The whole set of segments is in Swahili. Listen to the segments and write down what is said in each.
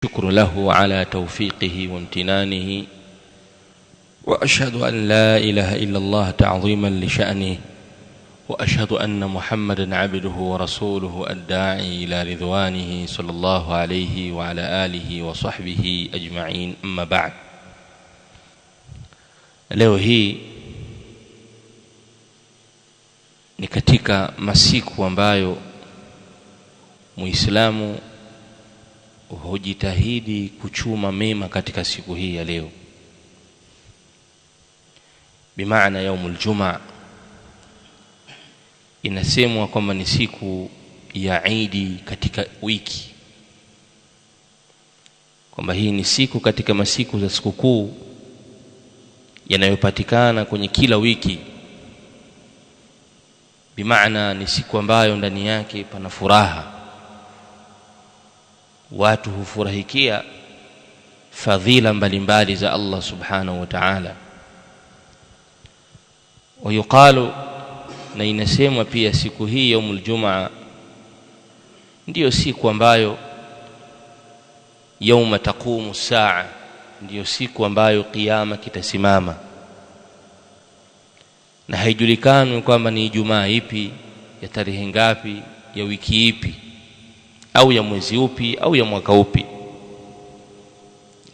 شكر له على توفيقه وامتنانه، وأشهد أن لا إله إلا الله تعظيما لشأنه، وأشهد أن محمدا عبده ورسوله الداعي إلى رضوانه صلى الله عليه وعلى آله وصحبه أجمعين. أما بعد، leo hii ni katika masiku ambayo Muislamu hujitahidi kuchuma mema katika siku hii ya leo, bimaana yaumul jumaa. Inasemwa kwamba ni siku ya Eid katika wiki, kwamba hii ni siku katika masiku za sikukuu yanayopatikana kwenye kila wiki, bimaana ni siku ambayo ndani yake pana furaha. Watu hufurahikia fadhila mbalimbali za Allah subhanahu wa ta'ala. Wayuqalu, na inasemwa pia siku hii yaumul jumaa ndiyo siku ambayo yauma taqumu saa, ndiyo siku ambayo kiyama kitasimama, na haijulikani kwamba ni Ijumaa ipi, ya tarehe ngapi, ya wiki ipi, au ya mwezi upi, au ya mwaka upi.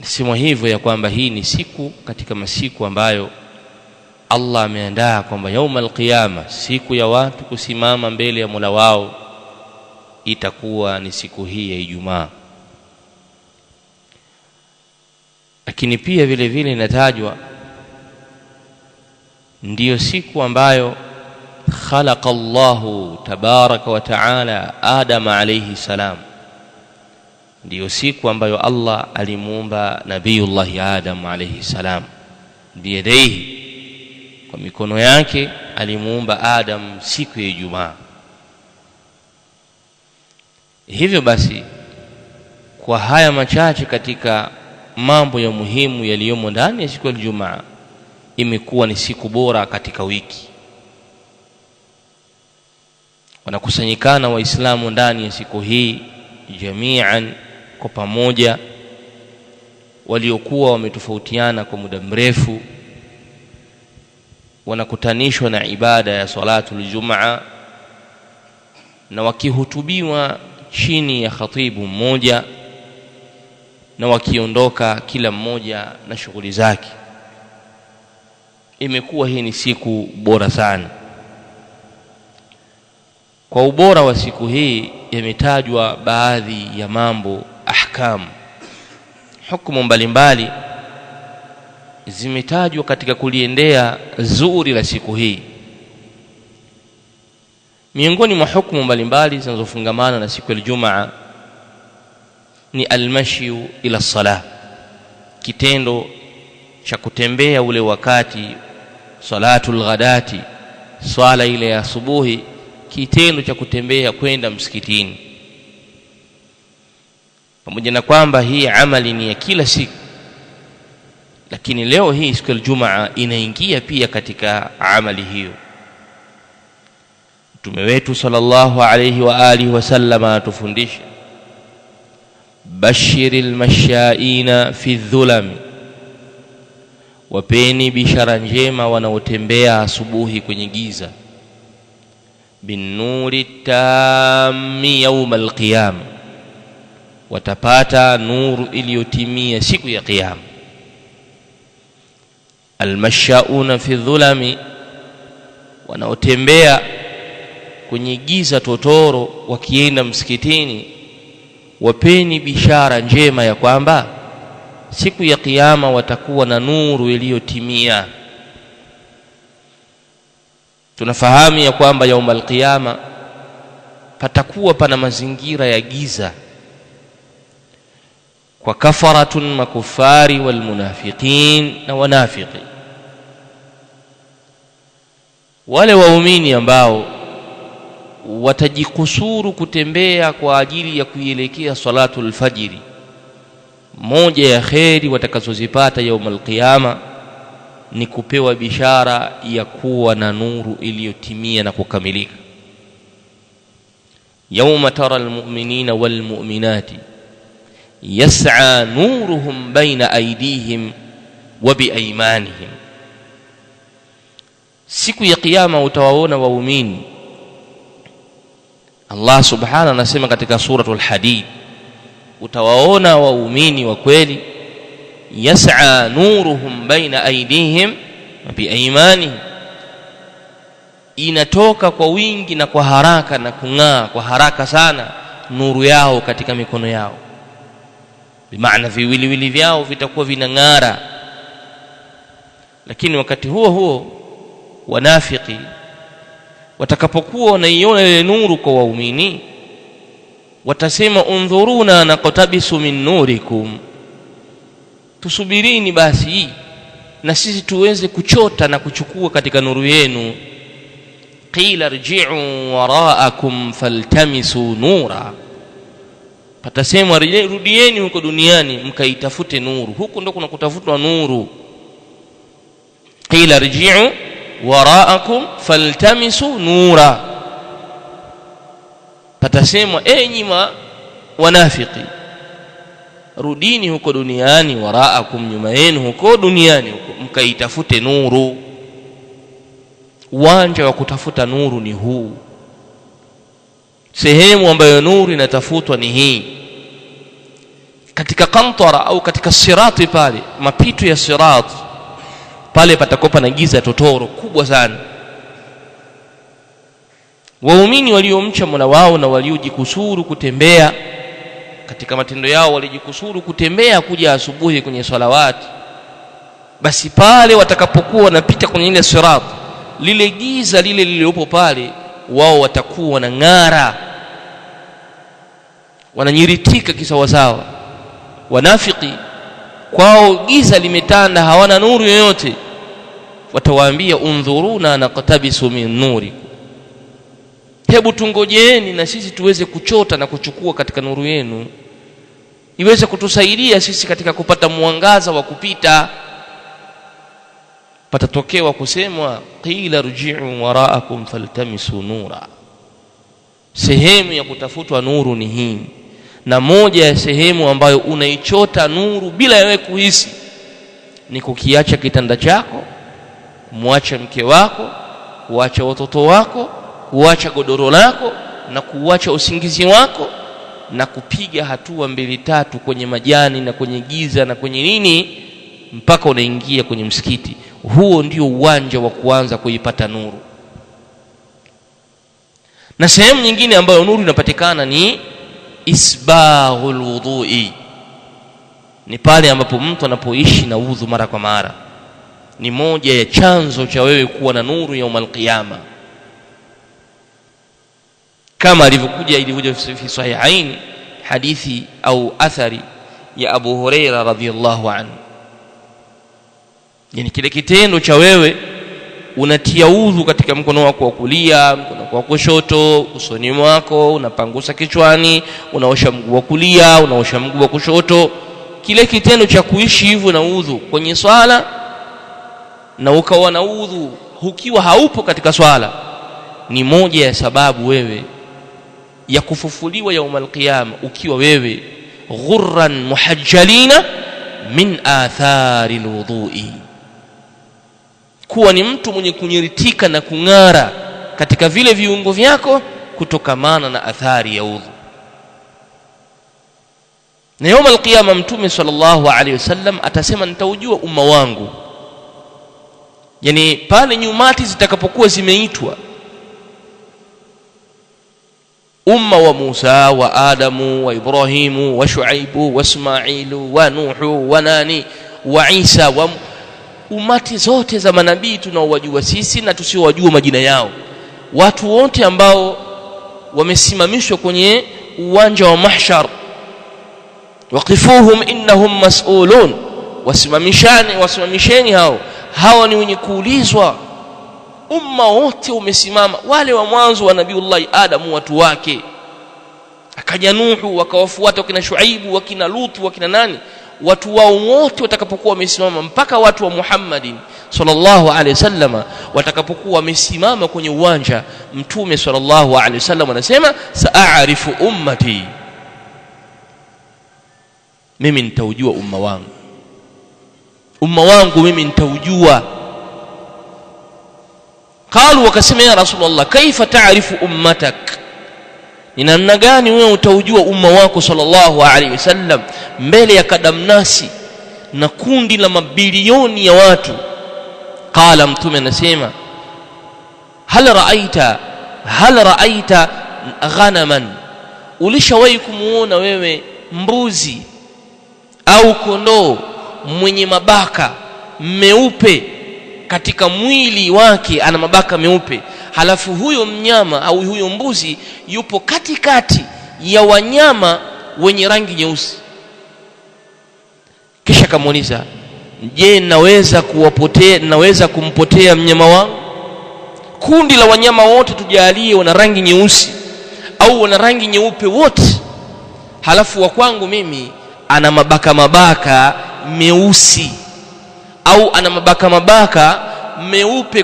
Nasema hivyo ya kwamba hii ni siku katika masiku ambayo Allah ameandaa kwamba yaumul qiyama, siku ya watu kusimama mbele ya Mola wao, itakuwa ni siku hii ya Ijumaa. Lakini pia vile vile inatajwa ndiyo siku ambayo khalaqa Allahu tabaraka wa taala Adam alayhi salam, ndiyo siku ambayo Allah alimuumba Nabiyullah Adam alayhi salam biyadihi, kwa mikono yake alimuumba Adam siku ya Ijumaa. Hivyo basi, kwa haya machache katika mambo ya muhimu yaliyomo ndani ya siku ya Ijumaa, imekuwa ni siku bora katika wiki. Wanakusanyikana Waislamu ndani ya siku hii jamian, kwa pamoja, waliokuwa wametofautiana kwa muda mrefu, wanakutanishwa na ibada ya salatul jumaa, na wakihutubiwa chini ya khatibu mmoja, na wakiondoka kila mmoja na shughuli zake. Imekuwa hii ni siku bora sana. Kwa ubora wa siku hii yametajwa baadhi ya mambo, ahkam, hukumu mbalimbali zimetajwa katika kuliendea zuri la siku hii. Miongoni mwa hukumu mbalimbali zinazofungamana na siku ya Ijumaa ni almashyu ila salah, kitendo cha kutembea ule wakati salatul ghadati, swala ile ya asubuhi, kitendo cha kutembea kwenda msikitini. Pamoja na kwamba hii amali ni ya kila siku, lakini leo hii siku ya Ijumaa inaingia pia katika amali hiyo. Mtume wetu sallallahu alayhi wa alihi wasallam atufundisha, bashiril mashyaina fi dhulami, wapeni bishara njema wanaotembea asubuhi kwenye giza, bin nuri tammi yawmal qiyama, watapata nuru iliyotimia siku ya kiyama. Almashyauna fi dhulami, wanaotembea kwenye giza totoro wakienda msikitini, wapeni bishara njema ya kwamba siku ya kiyama watakuwa na nuru iliyotimia. Tunafahamu ya kwamba yaumul qiyama patakuwa pana mazingira ya giza kwa kafaratun makufari wal munafiqin na wanafiki, wale waumini ambao watajikusuru kutembea kwa ajili ya kuielekea salatul fajiri. Moja ya kheri watakazozipata yaumul qiyama ni kupewa bishara ya kuwa na nuru iliyotimia na kukamilika. Yauma tara almu'minina walmu'minati yas'a nuruhum baina aydihim wa biaymanihim. Siku ya kiyama utawaona waumini, Allah subhanahu anasema katika suratul Hadid, utawaona waumini wa kweli, yas'a nuruhum baina aydihim wa biaymanihim, inatoka kwa wingi na kwa haraka na kung'aa kwa haraka sana nuru yao katika mikono yao, bimaana viwiliwili vyao vitakuwa vinang'ara. Lakini wakati huo huo wanafiki watakapokuwa wanaiona ile nuru kwa waumini, watasema undhuruna naqtabisu min nurikum, tusubirini basi na sisi tuweze kuchota na kuchukua katika nuru yenu. Qila rji'u wara'akum faltamisu nura, patasema rudieni huko duniani mkaitafute nuru, huko ndo kuna kutafutwa nuru. Qila rji'u wara'akum faltamisu nura, patasema enyi wanafiki, rudini huko duniani, wara'akum, nyuma yenu huko duniani huko mkaitafute nuru. Uwanja wa kutafuta nuru ni huu, sehemu ambayo nuru inatafutwa ni hii. Katika kantara au katika sirati, pale mapito ya sirati pale patakopa na giza totoro kubwa sana. Waumini waliomcha Mola wao na waliojikusuru kutembea katika matendo yao, walijikusuru kutembea kuja asubuhi kwenye salawati, basi pale watakapokuwa wanapita kwenye ile sirati, lile giza lile lililopo pale, wao watakuwa wanang'ara, wananyiritika kisawasawa. Wanafiki kwao giza limetanda, hawana nuru yoyote, watawaambia undhuruna naqtabisu min nurikum, hebu tungojeeni na sisi tuweze kuchota na kuchukua katika nuru yenu, iweze kutusaidia sisi katika kupata mwangaza wa kupita. Patatokewa kusemwa qila rji'u wara'akum faltamisu nura. Sehemu ya kutafutwa nuru ni hii, na moja ya sehemu ambayo unaichota nuru bila wewe kuhisi ni kukiacha kitanda chako, kumwacha mke wako, kuacha watoto wako, kuacha godoro lako na kuacha usingizi wako, na kupiga hatua 2-3 kwenye majani na kwenye giza na kwenye nini mpaka unaingia kwenye msikiti. Huo ndio uwanja wa kuanza kuipata nuru. Na sehemu nyingine ambayo nuru inapatikana ni isbaghul wudhu'i, ni pale ambapo mtu anapoishi na udhu mara kwa mara. Ni moja ya chanzo cha wewe kuwa na nuru yaumul qiyama, kama ilivyokuja fi sahihain hadithi au athari ya Abu Huraira radhiyallahu anhu. Yani kile kitendo cha wewe unatia udhu katika mkono wako wa kulia, mkono wako wa kushoto, usoni mwako, unapangusa kichwani, unaosha mguu wa kulia, unaosha mguu wa kushoto, kile kitendo cha kuishi hivyo na udhu kwenye swala, na ukawa na udhu ukiwa haupo katika swala, ni moja ya sababu wewe ya kufufuliwa yaumul qiyama ukiwa wewe ghurran muhajjalina min athari alwudhu'i, kuwa ni mtu mwenye kunyiritika na kung'ara katika vile viungo vyako kutokamana na athari ya udhu. Na yaumul qiyama Mtume sallallahu alaihi wasallam atasema nitaujua umma wangu, yani pale nyumati zitakapokuwa zimeitwa umma wa Musa wa Adamu wa Ibrahimu wa Shuaibu wa Ismailu wa Nuhu wa nani wa Isa, wa umati zote za manabii tunaowajua sisi na tusiowajua majina yao, watu wote ambao wamesimamishwa kwenye uwanja wa mahshar, waqifuhum innahum mas'ulun, wasimamisheni hawa ni wenye kuulizwa. Umma wote umesimama, wale wa mwanzo wa Nabiiullah Adamu watu wake, akaja Nuhu, wakawafuata wakina Shuaibu, wakina Lutu, wakina nani, watu wao wote watakapokuwa wamesimama, mpaka watu wa Muhammadin sallallahu alaihi wasallam watakapokuwa wamesimama kwenye uwanja, Mtume sallallahu alaihi wasallam anasema sa'arifu ummati, mimi nitaujua umma wangu mimi nitaujua. Qalu, wakasema ya Rasulullah, kaifa ta'rifu ummatak, ni namna gani wewe utaujua umma wako sallallahu alaihi wasallam mbele ya kadamnasi na kundi la mabilioni ya watu? Qala, mtume anasema, hal ra'aita ghanaman, ulishawahi kumuona wewe mbuzi au kondoo mwenye mabaka meupe katika mwili wake, ana mabaka meupe, halafu huyo mnyama au huyo mbuzi yupo katikati ya wanyama wenye rangi nyeusi? Kisha kamuuliza, je, naweza kumpotea mnyama wangu? Kundi la wanyama wote tujalie wana rangi nyeusi au wana rangi nyeupe wote, halafu wa kwangu mimi ana mabaka meusi au ana mabaka meupe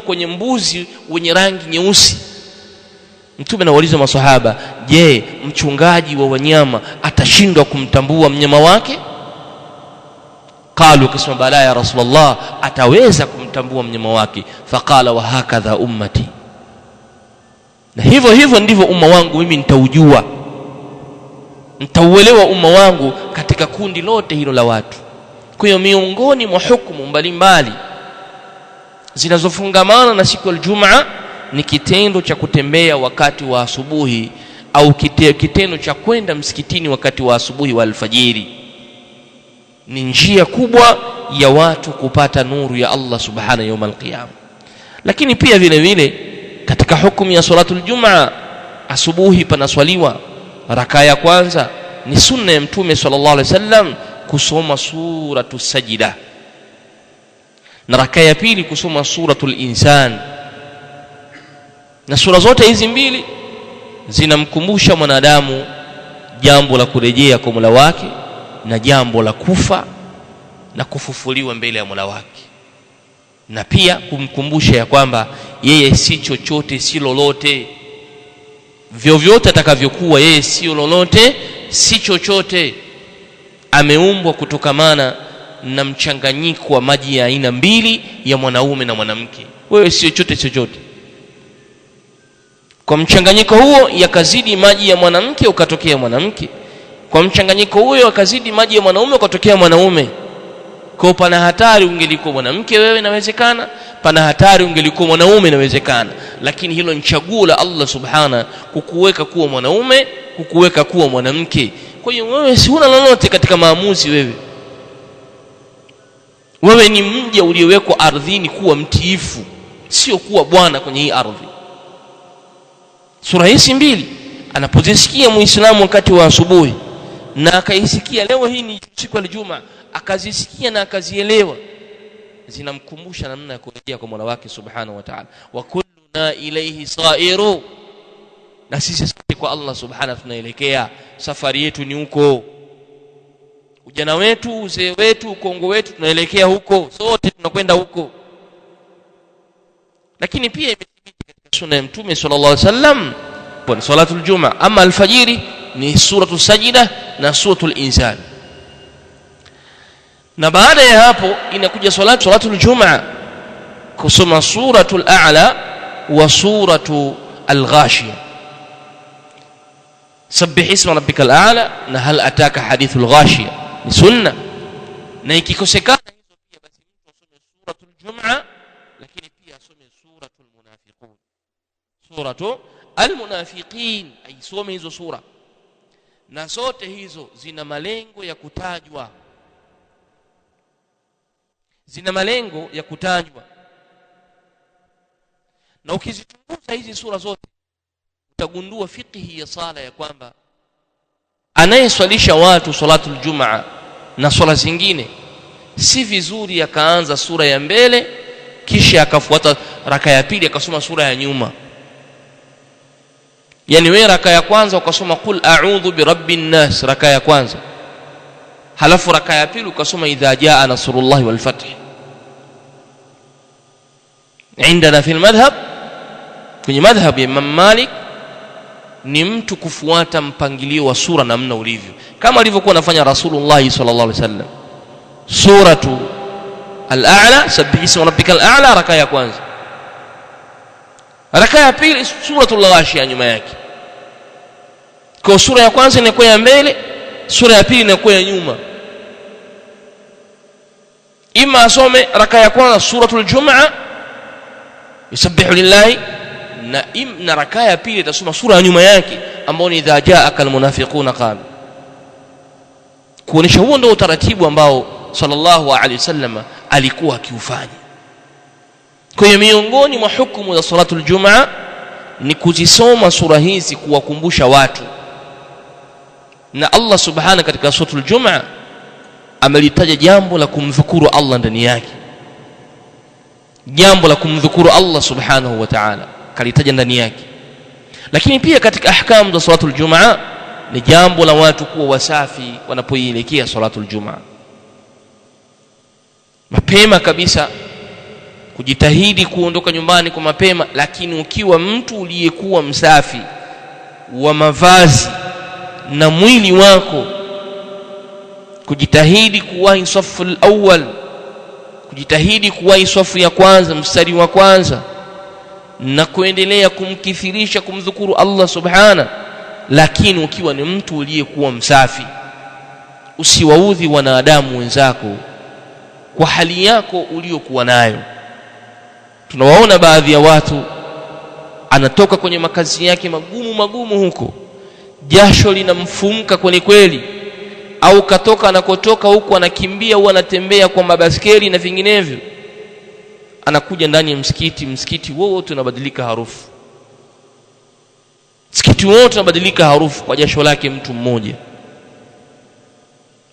kwenye mbuzi wenye rangi nyeusi. Mtume anawauliza maswahaba, je, mchungaji wa wanyama atashindwa kumtambua mnyama wake? Qalu, kasema bala ya Rasulullah, ataweza kumtambua mnyama wake. Faqala, wa hakadha ummati, na hivyo ndivyo umma wangu mimi nitaujua, nitauelewa umma wangu katika kundi lote hilo la watu. Kwa hiyo miongoni mwa hukumu mbalimbali zinazofungamana na siku ya Ijumaa ni kitendo cha kutembea wakati wa asubuhi au kitendo cha kwenda msikitini wakati wa asubuhi wa alfajiri. Ni njia kubwa ya watu kupata nuru ya Allah subhanahu yawm al-qiyam. Lakini pia vile vile katika hukumu ya salatul Jumaa, asubuhi panaswaliwa raka ya kwanza, ni sunna ya Mtume sallallahu alaihi wasallam kusoma suratu Sajida, na raka ya pili kusoma suratul Insan. Na sura zote hizi mbili zinamkumbusha mwanadamu jambo la kurejea kwa Mola wake na jambo la kufa na kufufuliwa mbele ya Mola wake, na pia kumkumbusha ya kwamba yeye si chochote si lolote, vyovyote atakavyokuwa yeye si lolote si chochote. Ameumbwa kutokamana na mchanganyiko wa maji ya aina mbili ya mwanaume na mwanamke. Wewe si chochote. Kwa mchanganyiko huo yakazidi maji ya mwanamke ukatokea mwanamke, kwa mchanganyiko huo yakazidi maji ya mwanaume ukatokea mwanaume. Kwa pana hatari ungelikuwa mwanamke wewe, inawezekana. Pana hatari ungelikuwa mwanaume, inawezekana. Lakini hilo ni chaguo la Allah subhana, kukuweka kuwa mwanaume, kukuweka kuwa mwanamke. Kwa hiyo wewe si huna lolote katika maamuzi. Wewe ni mja uliowekwa ardhini kuwa mtiifu, sio kuwa bwana kwenye hii ardhi. Sura hizi mbili anapozisikia Muislamu wakati wa asubuhi na akaisikia, leo hii ni siku ya Ijumaa, akazisikia na akazielewa, zinamkumbusha namna ya kurejea kwa Mola wake subhanahu wa ta'ala. Wa kulluna ilayhi sa'iru, na sisi sote kwa Allah subhanahu tunaelekea. Safari yetu ni huko, ujana wetu, uzee wetu, ukongo wetu, tunaelekea huko, sote tunakwenda huko. Lakini pia imethibiti katika sunna ya Mtume sallallahu alaihi wasallam kwa salatul Jumaa, ama alfajiri ni suratul Sajida na suratul Insan. Na baada ya hapo inakuja salatul Jumaa kusoma suratul A'la wa suratul Al-Ghashiyah, sabbih isma rabbikal a'la na hal ataka hadithul ghashiyah, ni sunna. Na ikikosekana hizo pia basi mtu asome suratul Jumaa, lakini pia asome suratul Munafiqun, suratul Al-Munafiqin, aisome hizo sura. Na zote hizo zina malengo ya kutajwa, na ukizichunguza hizi sura zote utagundua fiqhi ya sala ya kwamba anayeswalisha watu salatul Jumaa na swala zingine, si vizuri akaanza sura ya mbele kisha akafuata raka ya pili akasoma sura ya nyuma. Yani wewe raka ya kwanza ukasoma qul a'udhu birabbin nas raka ya kwanza, halafu raka ya pili ukasoma idha jaa nasrullahi wal fath. عندنا في المذهب, kwenye madhhab ya Imam Malik ni mtu kufuata mpangilio wa sura namna ulivyo, kama alivyokuwa anafanya Rasulullah sallallahu alaihi wasallam. Suratu al-A'la, sabbih isma rabbikal a'la, raka ya kwanza. Raka ya pili suratul Ghashiyah nyuma yake. Kwa sura ya kwanza inakuwa ya mbele, sura ya pili inakuwa ya nyuma. Ima asome raka ya kwanza suratul Jumu'ah yusabbihu lillahi, na raka ya pili atasoma sura ya nyuma yake ambayo ni idha ja'aka almunafiquna qalu. Kuonesha huo ndio utaratibu ambao sallallahu alaihi wasallam alikuwa akiufanya. Kwa hiyo miongoni mwa hukumu za salatul Jumu'ah ni kuzisoma sura hizi kuwakumbusha watu. Na Allah subhanahu katika suratul Jumu'ah amelitaja jambo la kumdhukuru Allah ndani yake. Jambo la kumdhukuru Allah subhanahu wa ta'ala kalitaja ndani yake. Lakini pia katika ahkamu za salatul Jumu'ah ni jambo la watu kuwa wasafi wanapoielekea salatul Jumu'ah. Mapema kabisa kujitahidi kuondoka nyumbani kwa mapema, lakini ukiwa mtu uliyekuwa msafi wa mavazi na mwili wako, kujitahidi kuwahi safu al-awwal, kujitahidi kuwahi safu ya kwanza, mstari wa kwanza, na kuendelea kumkithirisha kumdhukuru Allah subhana. Lakini ukiwa ni mtu uliyekuwa msafi, usiwaudhi wanadamu wenzako kwa hali yako uliyokuwa nayo. Tunawaona baadhi ya watu anatoka kwenye makazi yake magumu huko, jasho linamfumka kweli kweli, au katoka anakotoka huko anakimbia au anatembea kwa mabaskeli na vinginevyo, anakuja ndani ya msikiti wote unabadilika harufu. Msikiti wote unabadilika harufu kwa jasho lake mtu mmoja.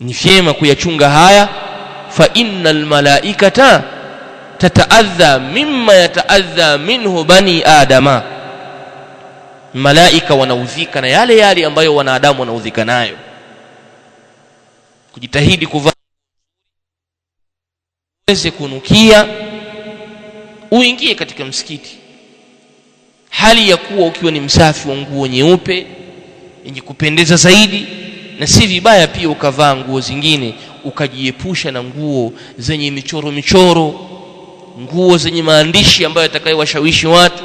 Ni vyema kuyachunga haya. Fa innal malaikata tataadha mimma yataadha minhu bani adama, malaika wanaudhika na yale ambayo wanadamu wanaudhika nayo. Kujitahidi kuvaa uweze kunukia, uingie katika msikiti hali ya kuwa ukiwa ni msafi wa nguo nyeupe yenye kupendeza zaidi. Na si vibaya pia ukavaa nguo zingine, ukajiepusha na nguo zenye michoro, nguo zenye maandishi ambayo yatakayowashawishi watu,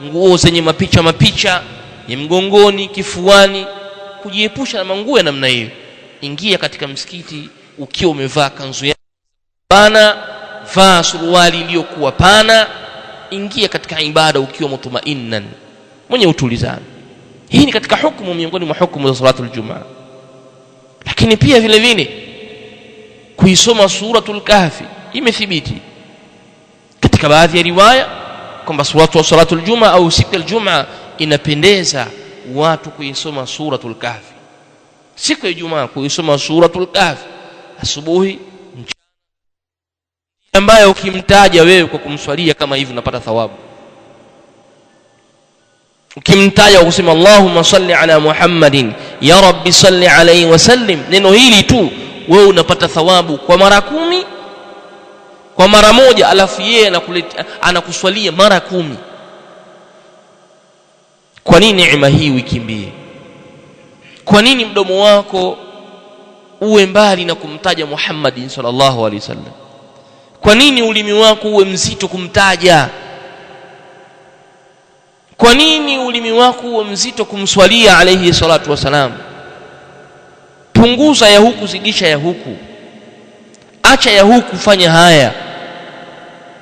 nguo zenye mapicha ya mgongoni, kifuani. Kujiepusha na manguo ya namna hiyo. Ingia katika msikiti ukiwa umevaa kanzu yako pana, vaa suruali iliyokuwa pana. Ingia katika ibada ukiwa mutmainnan, mwenye utulizano. Hii ni katika hukumu miongoni mwa hukumu za salatul Jumu'ah. Lakini pia vile vile kuisoma suratul Kahfi imethibiti katika baadhi ya riwaya kwamba salatul Jumu'ah au siku ya Ijumaa inapendeza watu kuisoma suratul Kahfi. Siku ya Ijumaa kuisoma suratul Kahfi asubuhi, ambayo ukimtaja wewe kwa kumswalia kama hivi unapata thawabu. Ukimtaja ukisema Allahumma salli ala Muhammadin ya rabbi salli alayhi wa sallim, neno hili tu wewe unapata thawabu kwa mara 10, kwa mara moja, alafu yeye anakuswalia mara 10. Kwa nini neema hii ukimbie? Kwa nini mdomo wako uwe mbali na kumtaja Muhammadin sallallahu alaihi wasallam? Kwa nini ulimi wako uwe mzito kumtaja? Kwa nini ulimi wako uwe mzito kumswalia alayhi salatu wasalam? Punguza ya huku, zidisha ya huku. Acha ya huku, fanya haya.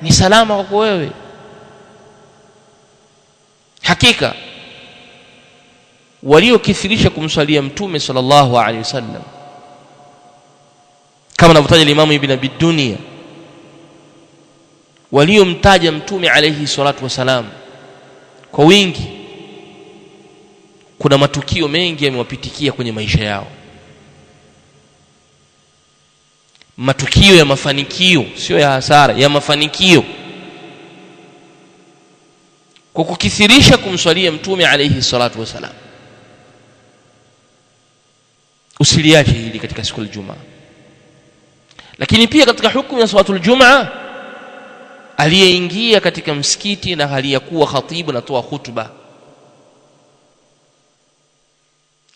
Ni salama kwako wewe. Hakika waliokithirisha kumswalia mtume sallallahu alaihi wasallam, kama anavyotaja Imam Ibn Abi Dunya, waliomtaja mtume alayhi salatu wasalam kwa wingi, kuna matukio mengi yamewapitikia kwenye maisha yao. Matukio ya mafanikio, sio ya hasara, ya mafanikio, kwa kukithirisha kumswalia mtume alayhi salatu wasalam. Usiliache hili katika siku ya Ijumaa. Lakini pia katika hukumu ya salatul Jumu'ah, aliyeingia katika msikiti na hali ya kuwa khatibu anatoa hutuba,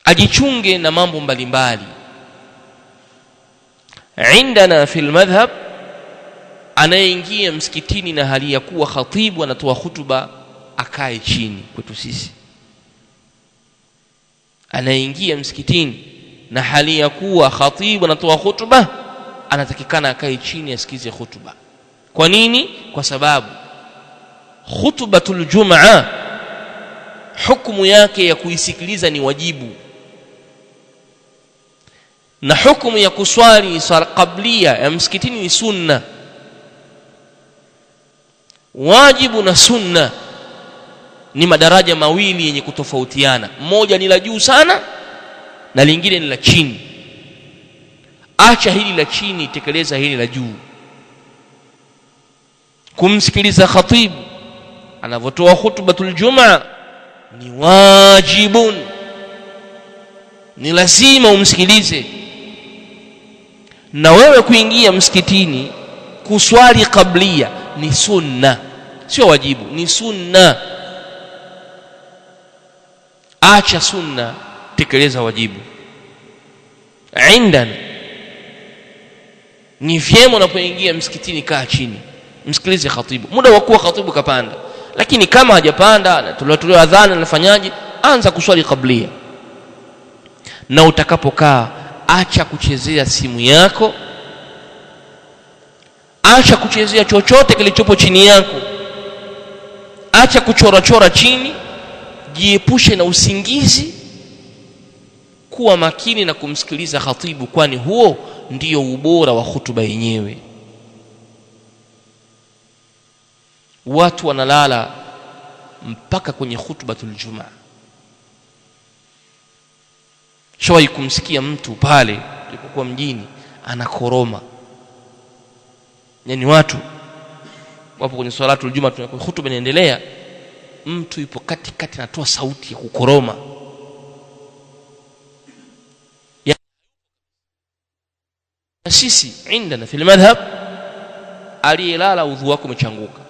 ajichunge na mambo mbalimbali. Indana fil madhhab, anayeingia msikitini na hali ya kuwa khatibu anatoa hutuba akae chini. Kwetu sisi anayeingia msikitini na hali ya kuwa khatibu anatoa hutuba anatakikana akae chini asikize hutuba. Kwa nini? Kwa sababu khutbatul jumaa hukumu yake ya kuisikiliza ni wajibu, na hukumu ya kuswali swala qablia ya msikitini ni sunna. Wajibu na sunna ni madaraja mawili yenye kutofautiana, moja ni la juu sana na lingine ni la chini. Acha hili la chini, tekeleza hili la juu. Kumsikiliza khatibu anavotoa khutbatul jumaa ni wajibun, ni lazima umsikilize. Na wewe kuingia msikitini kuswali qablia ni sunna, sio wajibu, ni sunna. Acha sunna, tekeleza wajibu. Indana ni vyema unapoingia msikitini kaa chini, msikilize khatibu. Muda wa kuwa khatibu kapanda, lakini kama hajapanda na tuliotolewa adhana nafanyaje? Anza kuswali qablia. Na utakapokaa acha kuchezea simu yako, acha kuchezea chochote kilichopo chini yako, acha kuchora chora chini, jiepushe na usingizi. Kuwa makini na kumsikiliza khatibu, kwani huo ndio ubora wa hutuba yenyewe. Watu wanalala mpaka kwenye khutbatul jumaa. Shawahi kumsikia mtu pale alipokuwa mjini anakoroma. Yani watu wapo kwenye swalatul jumaa, tunakuwa hutuba inaendelea, mtu yupo katikati anatoa sauti ya kukoroma. Sisi indana fil madhhab, aliyelala udhu wako umechanguka,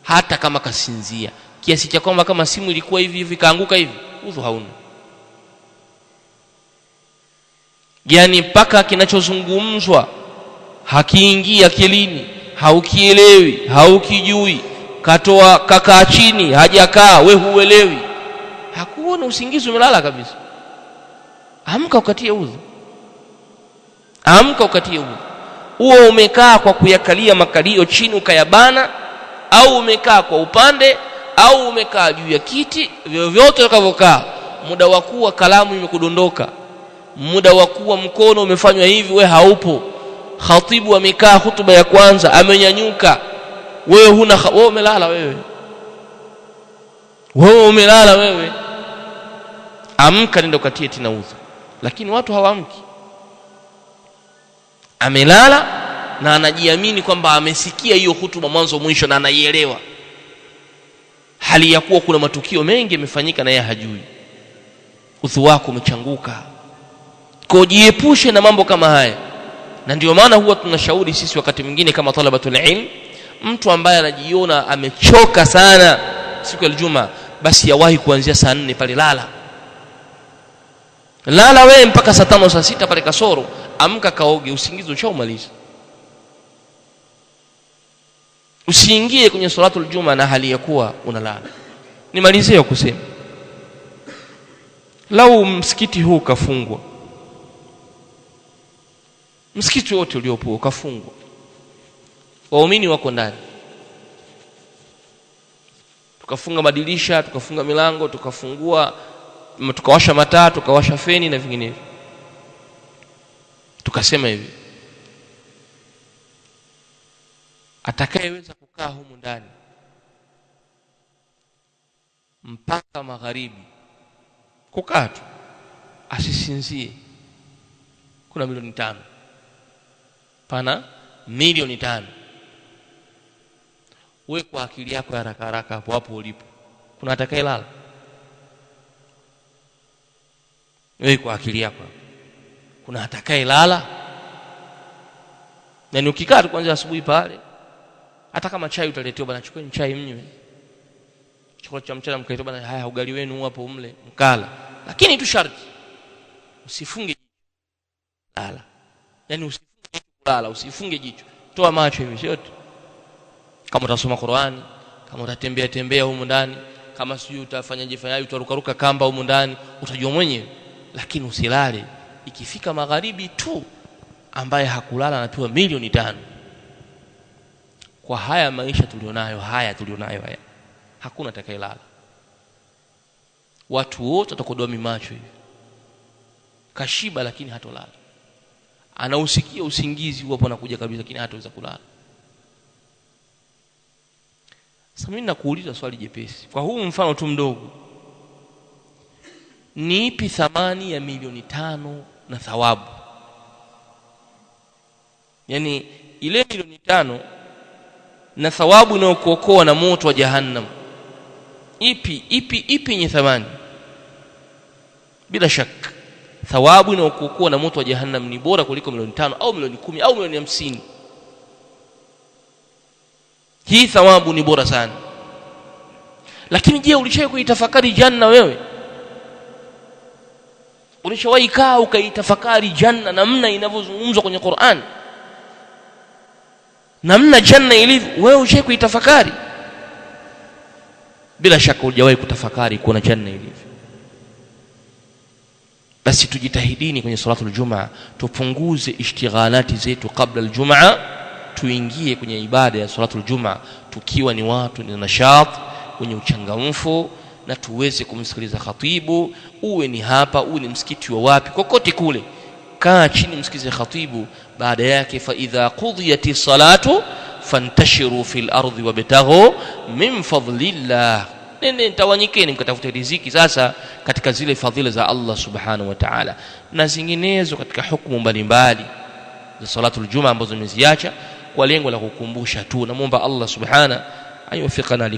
hata kama kasinzia kiasi cha kwamba kama simu ilikuwa hivi hivi kaanguka hivi, udhu hauna. Yani mpaka kinachozungumzwa hakiingia akilini, haukielewi, haukijui, katoa kakaa chini, hajakaa, we huelewi, hakuona, usingizi umelala kabisa. Amka ukatie udhu, amka ukatie udhu. Uo umekaa kwa kuyakalia makalio chini ukayabana, au umekaa kwa upande, au umekaa juu ya kiti, vyovyote ukavokaa, muda wa kuwa kalamu imekudondoka, muda wa kuwa mkono umefanywa hivi, we haupo. Khatibu amekaa hutuba ya kwanza, amenyanyuka, wewe huna, wewe umelala, wewe umelala wewe. Amka, nenda ukatie tena udhu. Lakini watu hawaamki, amelala na anajiamini kwamba amesikia hiyo hutuba mwanzo mwisho na anaielewa, hali ya kuwa kuna matukio mengi yamefanyika na yeye hajui. Udhu wako umechanguka. Kwa jiepushe na mambo kama haya. Na ndio maana huwa tunashauri sisi wakati mwingine kama talabatul ilm, mtu ambaye anajiona amechoka sana siku ya Ijumaa, basi yawahi kuanzia saa 4 pale, lala wewe mpaka saa 5 saa 6 pale kasoro, amka kaoge, usingizi ushaumaliza. Usiingie kwenye salatul Jumaa na hali ya kuwa unalala. Nimalizie kusema, lau msikiti huu kafungwa, msikiti wote uliopo kafungwa, waumini wako ndani, tukafunga madirisha, tukafunga milango, tukawasha mataa, tukawasha feni na vinginevyo, tukasema hivi, atakayeweza kukaa humu ndani mpaka magharibi, kukaa tu asisinzie, kuna milioni 5, pana milioni 5. Wewe kwa akili yako haraka haraka hapo ulipo, kuna atakayelala? Wewe kwa akili yako kuna atakayelala? Na ukikaa kwanza asubuhi pale, hata kama chai utaletewa, bana chukua chai mnywe, chakula cha mchana mkaitoa, bana haya ugali wenu hapo mle mkala, lakini tu sharti usifunge lala, yani usifunge lala, usifunge jicho, toa macho hivi yote. Kama utasoma Qur'ani, kama utatembea tembea huko ndani, kama sio utafanyaje fanyaje, utarukaruka kamba huko ndani, utajua mwenyewe, lakini usilale. Ikifika magharibi tu, ambaye hakulala anapewa milioni 5. Kwa haya maisha tulionayo haya, hakuna atakayelala. Watu wote watakodoa macho hivi, kashiba lakini hatolala. Anausikia usingizi hapo anakuja kabisa, lakini hataweza kulala. Sasa mimi nakuuliza swali jepesi, kwa huu mfano tu mdogo, ni ipi thamani ya milioni 5 na thawabu? Yani ile milioni 5 na thawabu inayokuokoa na moto wa jahannam, ipi yenye thamani? Bila shaka thawabu inayokuokoa na moto wa jahannam ni bora kuliko milioni 5 au milioni 10 au milioni 50. Hii thawabu ni bora sana. Lakini je, ulishawahi kuitafakari janna wewe? Ulishawahi kaa ukaitafakari janna namna inavyozungumzwa kwenye Qur'an, namna janna ilivyo? Wewe ulishawahi kuitafakari? Bila shaka hujawahi kutafakari kuona janna ilivyo. Basi tujitahidini kwenye salatul Jumaa, tupunguze ishtighalati zetu kabla al-Jumaa, tuingie kwenye ibada ya salatul Jumaa tukiwa ni watu ni nashat, wenye uchangamfu, na tuweze kumsikiliza khatibu. Uwe ni hapa, uwe ni msikiti wa wapi, kokote kule, kaa chini msikilize khatibu. Baada yake, fa idha qudiyati salatu fantashiru fil ardi wabtaghu min fadlillah, nende tawanyikeni mkatafute riziki sasa katika zile fadhila za Allah subhanahu wa ta'ala, na zinginezo katika hukumu mbalimbali za salatul Jumaa ambazo nimeziacha kwa lengo la kukumbusha tu. Namuomba Allah subhanahu ayufikana